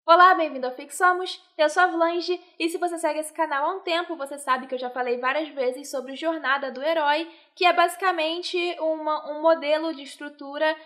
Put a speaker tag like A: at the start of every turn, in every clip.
A: Olá, bem-vindo ao Fixamos, eu sou a Vlange e se você segue esse canal há um tempo, você sabe que eu já falei várias vezes sobre Jornada do Herói, que é basicamente um modelo de estrutura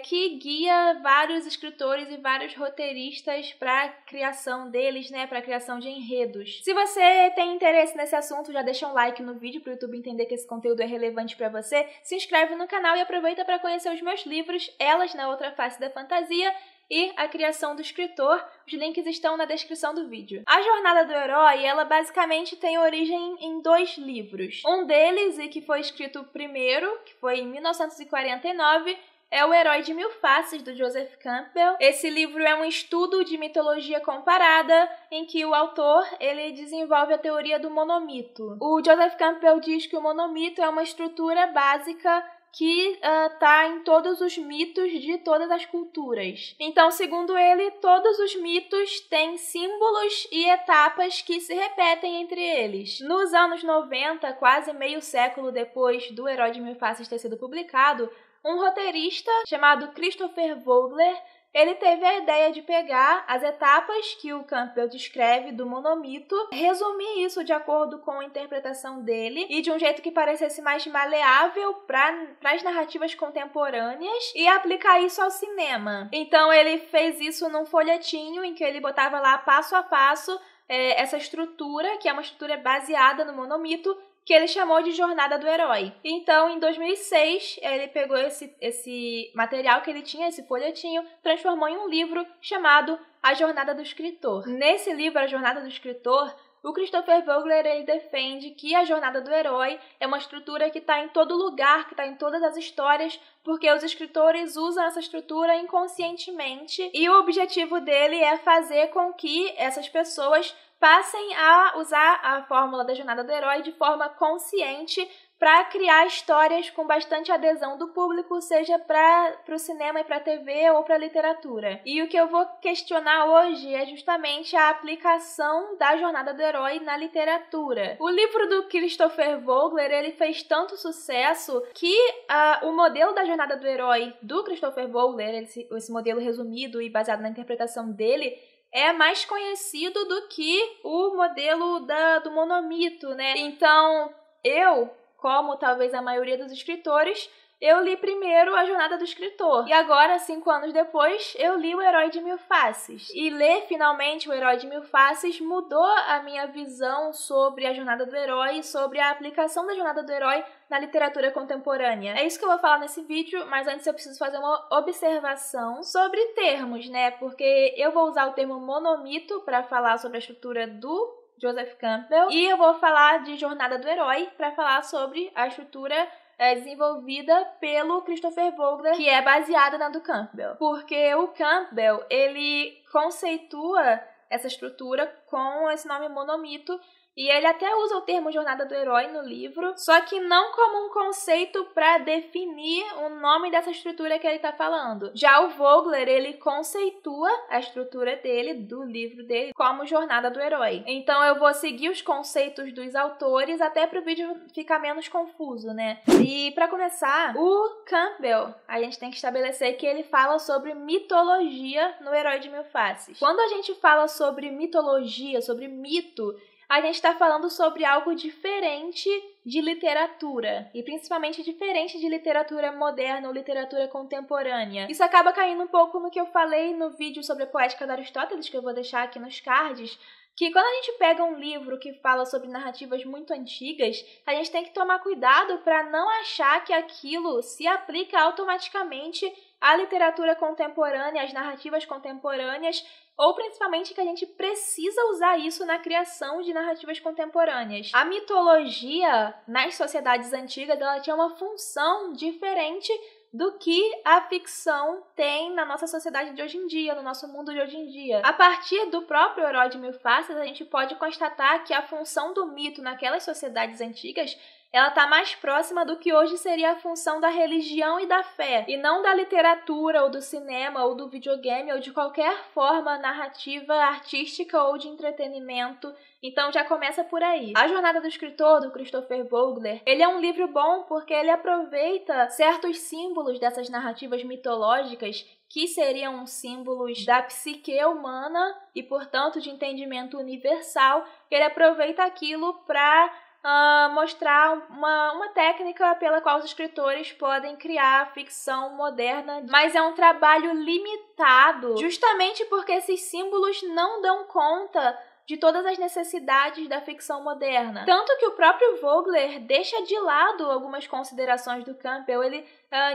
A: que guia vários escritores e vários roteiristas para a criação deles, para a criação de enredos. Se você tem interesse nesse assunto, já deixa um like no vídeo para o YouTube entender que esse conteúdo é relevante para você, se inscreve no canal e aproveita para conhecer os meus livros, Elas na Outra Face da Fantasia, e A Criação do Escritor. Os links estão na descrição do vídeo. A Jornada do Herói, ela basicamente tem origem em dois livros. Um deles, e que foi escrito primeiro, que foi em 1949, é O Herói de Mil Faces, do Joseph Campbell. Esse livro é um estudo de mitologia comparada, em que o autor ele desenvolve a teoria do monomito. O Joseph Campbell diz que o monomito é uma estrutura básica que está em todos os mitos de todas as culturas. Então, segundo ele, todos os mitos têm símbolos e etapas que se repetem entre eles. Nos anos 90, quase meio século depois do Herói de Mil Faces ter sido publicado, um roteirista chamado Christopher Vogler, ele teve a ideia de pegar as etapas que o Campbell descreve do monomito, resumir isso de acordo com a interpretação dele e de um jeito que parecesse mais maleável para as narrativas contemporâneas e aplicar isso ao cinema. Então ele fez isso num folhetinho em que ele botava lá passo a passo essa estrutura, que é uma estrutura baseada no monomito, que ele chamou de Jornada do Herói. Então, em 2006, ele pegou esse material que ele tinha, esse folhetinho, transformou em um livro chamado A Jornada do Escritor. Nesse livro, A Jornada do Escritor, o Christopher Vogler ele defende que a Jornada do Herói é uma estrutura que está em todo lugar, que está em todas as histórias, porque os escritores usam essa estrutura inconscientemente e o objetivo dele é fazer com que essas pessoas passem a usar a fórmula da Jornada do Herói de forma consciente para criar histórias com bastante adesão do público, seja para o cinema e para a TV ou para a literatura. E o que eu vou questionar hoje é justamente a aplicação da Jornada do Herói na literatura. O livro do Christopher Vogler ele fez tanto sucesso que o modelo da Jornada do Herói do Christopher Vogler, esse modelo resumido e baseado na interpretação dele, é mais conhecido do que o modelo do monomito, Então, como talvez a maioria dos escritores, eu li primeiro A Jornada do Escritor. E agora, 5 anos depois, eu li O Herói de Mil Faces. E ler, finalmente, O Herói de Mil Faces mudou a minha visão sobre a Jornada do Herói e sobre a aplicação da Jornada do Herói na literatura contemporânea. É isso que eu vou falar nesse vídeo, mas antes eu preciso fazer uma observação sobre termos, Porque eu vou usar o termo monomito para falar sobre a estrutura do Joseph Campbell e eu vou falar de Jornada do Herói para falar sobre a estrutura desenvolvida pelo Christopher Vogler, que é baseada na do Campbell. Porque o Campbell, ele conceitua essa estrutura com esse nome monomito, e ele até usa o termo Jornada do Herói no livro, só que não como um conceito para definir o nome dessa estrutura que ele está falando. Já o Vogler, ele conceitua a estrutura dele, do livro dele, como Jornada do Herói. Então eu vou seguir os conceitos dos autores até para o vídeo ficar menos confuso, E para começar, o Campbell, a gente tem que estabelecer que ele fala sobre mitologia no Herói de Mil Faces. Quando a gente fala sobre mitologia, sobre mito, a gente está falando sobre algo diferente de literatura, e principalmente diferente de literatura moderna ou literatura contemporânea. Isso acaba caindo um pouco no que eu falei no vídeo sobre a poética de Aristóteles, que eu vou deixar aqui nos cards, que quando a gente pega um livro que fala sobre narrativas muito antigas, a gente tem que tomar cuidado para não achar que aquilo se aplica automaticamente à literatura contemporânea, às narrativas contemporâneas, ou principalmente que a gente precisa usar isso na criação de narrativas contemporâneas. A mitologia, nas sociedades antigas, ela tinha uma função diferente do que a ficção tem na nossa sociedade de hoje em dia, no nosso mundo de hoje em dia. A partir do próprio Herói de Mil Faces, a gente pode constatar que a função do mito naquelas sociedades antigas ela está mais próxima do que hoje seria a função da religião e da fé, e não da literatura, ou do cinema, ou do videogame, ou de qualquer forma narrativa, artística ou de entretenimento. Então já começa por aí. A Jornada do Escritor, do Christopher Vogler, ele é um livro bom porque ele aproveita certos símbolos dessas narrativas mitológicas que seriam símbolos da psique humana e, portanto, de entendimento universal. Ele aproveita aquilo para mostrar uma técnica pela qual os escritores podem criar ficção moderna, mas é um trabalho limitado, justamente porque esses símbolos não dão conta de todas as necessidades da ficção moderna. Tanto que o próprio Vogler deixa de lado algumas considerações do Campbell, ele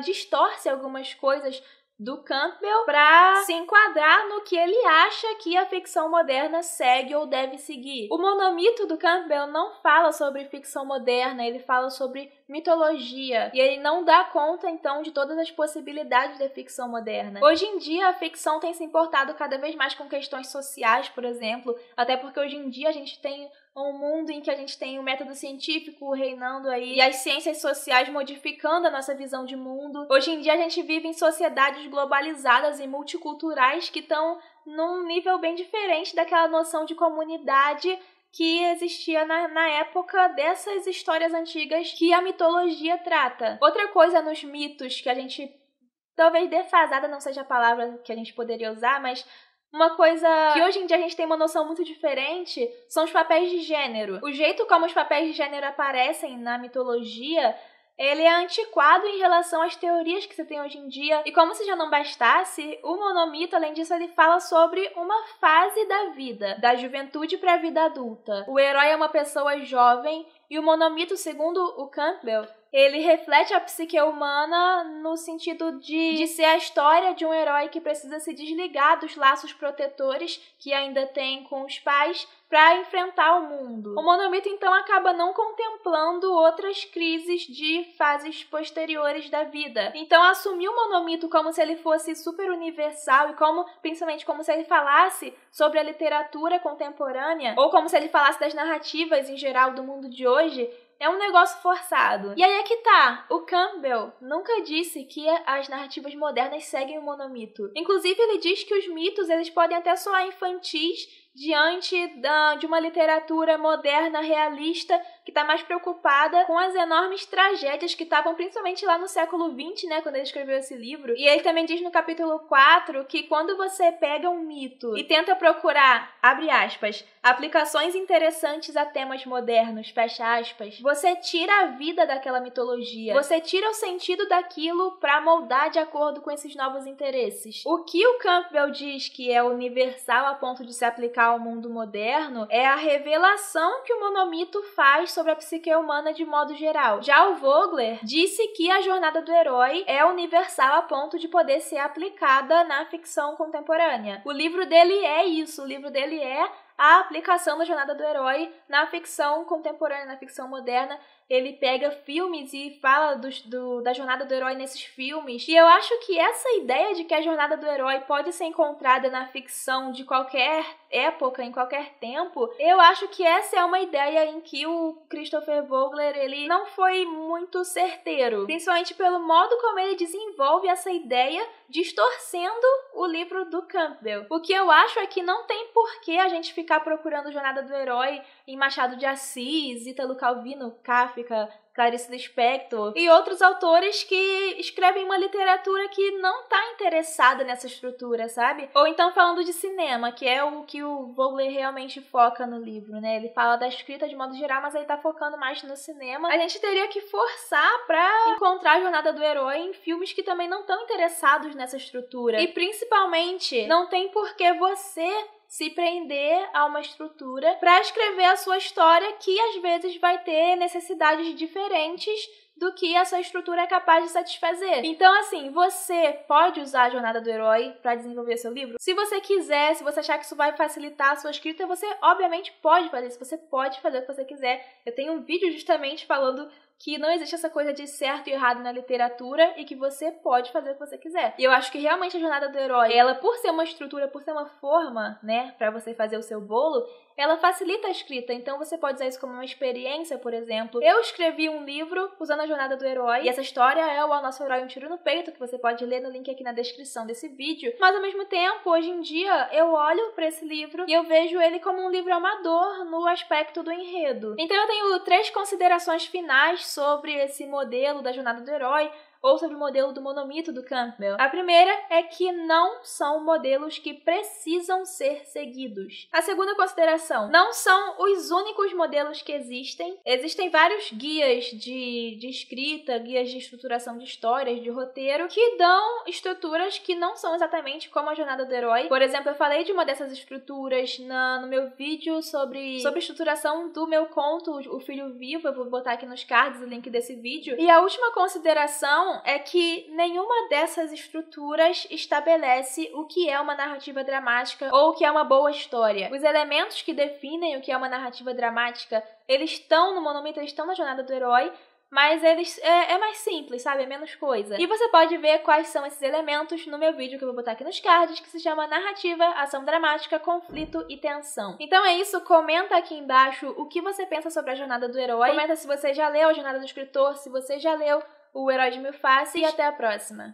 A: distorce algumas coisas do Campbell para se enquadrar no que ele acha que a ficção moderna segue ou deve seguir. O monomito do Campbell não fala sobre ficção moderna, ele fala sobre mitologia, e ele não dá conta, então, de todas as possibilidades da ficção moderna. Hoje em dia, a ficção tem se importado cada vez mais com questões sociais, por exemplo, até porque hoje em dia a gente tem um mundo em que a gente tem o método científico reinando aí e as ciências sociais modificando a nossa visão de mundo. Hoje em dia a gente vive em sociedades globalizadas e multiculturais que estão num nível bem diferente daquela noção de comunidade que existia na época dessas histórias antigas que a mitologia trata. Outra coisa nos mitos que a gente, talvez defasada não seja a palavra que a gente poderia usar, mas uma coisa que hoje em dia a gente tem uma noção muito diferente são os papéis de gênero. O jeito como os papéis de gênero aparecem na mitologia, ele é antiquado em relação às teorias que você tem hoje em dia. E como se já não bastasse, o monomito, além disso, ele fala sobre uma fase da vida, da juventude para a vida adulta. O herói é uma pessoa jovem e o monomito, segundo o Campbell, ele reflete a psique humana no sentido de ser a história de um herói que precisa se desligar dos laços protetores que ainda tem com os pais para enfrentar o mundo. O monomito, então, acaba não contemplando outras crises de fases posteriores da vida. Então, assumir o monomito como se ele fosse super universal e principalmente como se ele falasse sobre a literatura contemporânea ou como se ele falasse das narrativas em geral do mundo de hoje, é um negócio forçado. E aí é que tá, o Campbell nunca disse que as narrativas modernas seguem o monomito. Inclusive, ele diz que os mitos eles podem até soar infantis diante de uma literatura moderna, realista, que está mais preocupada com as enormes tragédias que estavam principalmente lá no século XX, né, quando ele escreveu esse livro. E ele também diz no capítulo 4 que quando você pega um mito e tenta procurar, abre aspas, aplicações interessantes a temas modernos, fecha aspas, você tira a vida daquela mitologia, você tira o sentido daquilo para moldar de acordo com esses novos interesses. O que o Campbell diz que é universal a ponto de se aplicar ao mundo moderno é a revelação que o monomito faz sobre a psique humana de modo geral. Já o Vogler disse que a jornada do herói é universal a ponto de poder ser aplicada na ficção contemporânea. O livro dele é isso, o livro dele é a aplicação da jornada do herói na ficção contemporânea, na ficção moderna. Ele pega filmes e fala da jornada do herói nesses filmes. E eu acho que essa ideia de que a jornada do herói pode ser encontrada na ficção de qualquer época, em qualquer tempo, eu acho que essa é uma ideia em que o Christopher Vogler ele não foi muito certeiro. Principalmente pelo modo como ele desenvolve essa ideia, distorcendo o livro do Campbell. O que eu acho é que não tem porquê a gente ficar procurando jornada do herói em Machado de Assis, Ítalo Calvino, Kafka, Clarice Lispector e outros autores que escrevem uma literatura que não está interessada nessa estrutura, sabe? Ou então falando de cinema, que é o que o Vogler realmente foca no livro, né? Ele fala da escrita de modo geral, mas ele tá focando mais no cinema. A gente teria que forçar pra encontrar a jornada do herói em filmes que também não estão interessados nessa estrutura. E principalmente, não tem por que você se prender a uma estrutura para escrever a sua história que às vezes vai ter necessidades diferentes do que essa estrutura é capaz de satisfazer. Então, assim, você pode usar a jornada do herói para desenvolver seu livro? Se você quiser, se você achar que isso vai facilitar a sua escrita, você obviamente pode fazer isso, você pode fazer o que você quiser. Eu tenho um vídeo justamente falando que não existe essa coisa de certo e errado na literatura e que você pode fazer o que você quiser. E eu acho que realmente a jornada do herói, ela por ser uma estrutura, por ser uma forma, né, para você fazer o seu bolo, ela facilita a escrita. Então você pode usar isso como uma experiência, por exemplo. Eu escrevi um livro usando a jornada do herói, e essa história é o Nosso Herói Um Tiro no Peito, que você pode ler no link aqui na descrição desse vídeo. Mas ao mesmo tempo, hoje em dia, eu olho para esse livro e eu vejo ele como um livro amador no aspecto do enredo. Então eu tenho 3 considerações finais sobre esse modelo da jornada do herói. ou sobre o modelo do monomito do Campbell. A primeira é que não são modelos que precisam ser seguidos. A segunda consideração, não são os únicos modelos que existem. Existem vários guias de escrita, guias de estruturação de histórias, de roteiro, que dão estruturas que não são exatamente como a jornada do herói. Por exemplo, eu falei de uma dessas estruturas no meu vídeo sobre estruturação do meu conto, O Filho Vivo. Eu vou botar aqui nos cards o link desse vídeo. E a última consideração é que nenhuma dessas estruturas estabelece o que é uma narrativa dramática ou o que é uma boa história. Os elementos que definem o que é uma narrativa dramática, eles estão no monomito, eles estão na jornada do herói, mas eles é mais simples, sabe? É menos coisa. E você pode ver quais são esses elementos no meu vídeo que eu vou botar aqui nos cards, que se chama Narrativa, Ação Dramática, Conflito e Tensão. Então é isso, comenta aqui embaixo o que você pensa sobre a jornada do herói. Comenta se você já leu a Jornada do Escritor, se você já leu O Herói de Mil Faces, e até a próxima.